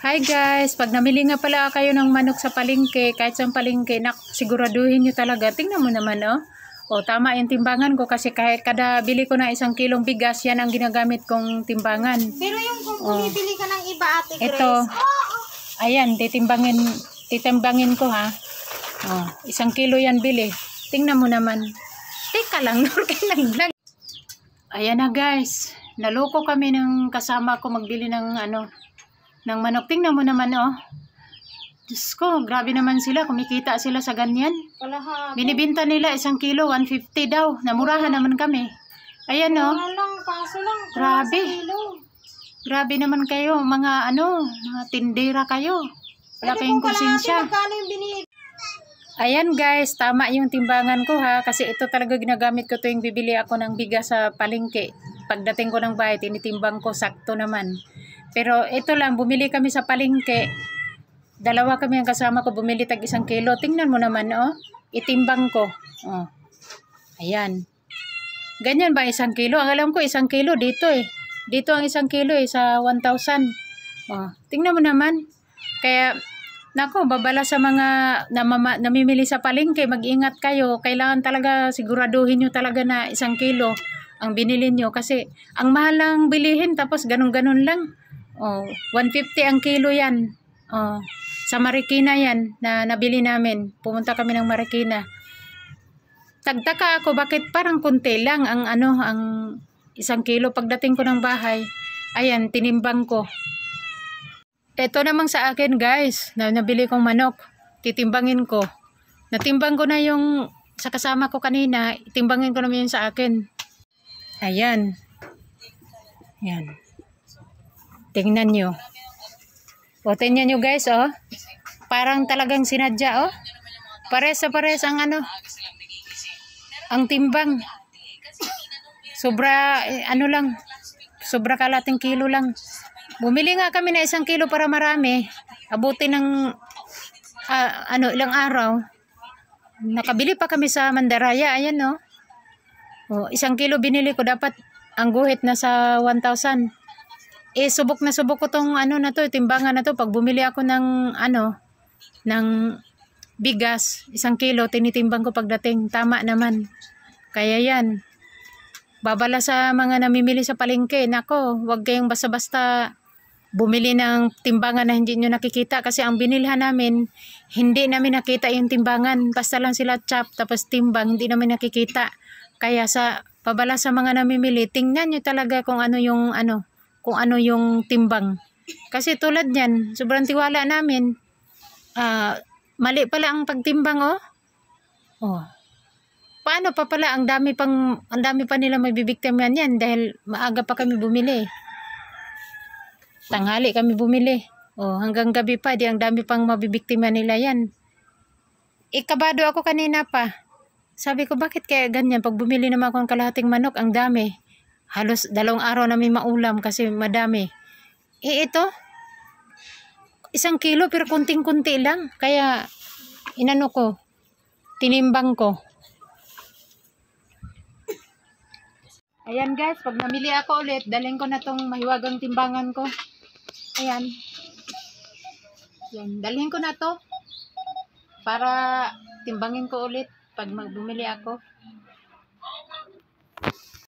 Hi guys, pag namili nga pala kayo ng manok sa palengke, kahit sa palengke, siguraduhin nyo talaga. Tingnan mo naman, oh. O, tama yung timbangan ko kasi kahit kada bili ko na 1 kilong bigas, yan ang ginagamit kong timbangan. Pero yung kung bumibili ka ng iba, Ate Grace. Ito, ayan, titimbangin ko ha. O, 1 kilo yan bili. Tingnan mo naman. Teka lang, naglag. Ayan na guys, naloko kami ng kasama ko magbili ng ng manok. Tingnan mo naman, oh. Diyos ko, grabe naman sila. Kumikita sila sa ganyan. Kalahati. Binibinta nila 1 kilo, 150 daw. Namurahan naman kami. Ayan, oh. Kaso lang. Grabe. Grabe naman kayo. Mga tindera kayo. Wala kayong konsensya. Ayan guys, tama yung timbangan ko ha. Kasi ito talaga ginagamit ko tuwing bibili ako ng bigas sa palengke. Pagdating ko ng bahay, tinitimbang ko, sakto naman. Pero ito lang, bumili kami sa palengke. Dalawa kami ang kasama ko, bumili tag 1 kilo. Tingnan mo naman, oh. Itimbang ko. Oh. Ayan. Ganyan ba 1 kilo? Ang alam ko 1 kilo dito eh. Dito ang 1 kilo eh, sa 1,000. Oh. Tingnan mo naman. Kaya, nako, babala sa mga namimili sa palengke, mag-ingat kayo. Kailangan talaga, siguraduhin nyo talaga na 1 kilo ang binili nyo. Kasi, ang mahal lang bilihin, tapos ganun-ganun lang. Oh, 150 ang kilo yan. Oh, sa Marikina yan na nabili namin. Pumunta kami ng Marikina. Tagtaka ako bakit parang kunti lang ang ang 1 kilo. Pagdating ko ng bahay, ayan, tinimbang ko. Ito namang sa akin guys, na nabili kong manok. Titimbangin ko. Natimbang ko na yung sa kasama ko kanina. Timbangin ko naman yun sa akin. Ayan. Ayan. Tingnan nyo. O, tingnan nyo guys, oh. Parang talagang sinadya, oh. Pares ang ang timbang. Sobra, lang. Sobra kalating kilo lang. Bumili nga kami na 1 kilo para marami. Abuti ng, ilang araw. Nakabili pa kami sa Mandaraya, ayan, oh. O, 1 kilo binili ko, dapat ang guhit na sa 1,000. Subok na subok ko tong timbangan na to. Pag bumili ako ng ng bigas, 1 kilo, tinitimbang ko pagdating. Tama naman. Kaya yan. Babala sa mga namimili sa palengke. Nako, wag kayong basta-basta bumili ng timbangan na hindi nyo nakikita. Kasi ang binilhan namin, hindi namin nakita yung timbangan. Basta lang sila chop, tapos timbang, hindi namin nakikita. Kaya pabala sa mga namimili, tingnan nyo talaga kung ano yung timbang. Kasi tulad yan, sobrang tiwala namin. Mali pala ang pagtimbang, oh. Oh. Paano pa pala, ang dami pa nila mabibiktiman yan dahil maaga pa kami bumili. Tanghali kami bumili. Oh, hanggang gabi pa, ang dami pang mabibiktiman nila yan. Ikabado ako kanina pa. Sabi ko, bakit kaya ganyan? Pag bumili naman ako ng kalahating manok, ang dami. Halos 2 araw na may maulam kasi madami. Ito, 1 kilo pero kunting-kunti lang. Kaya, tinimbang ko. Ayan guys, pag namili ako ulit, dalhin ko na tong mahiwagang timbangan ko. Ayan. Ayan, dalhin ko na to para timbangin ko ulit pag bumili ako.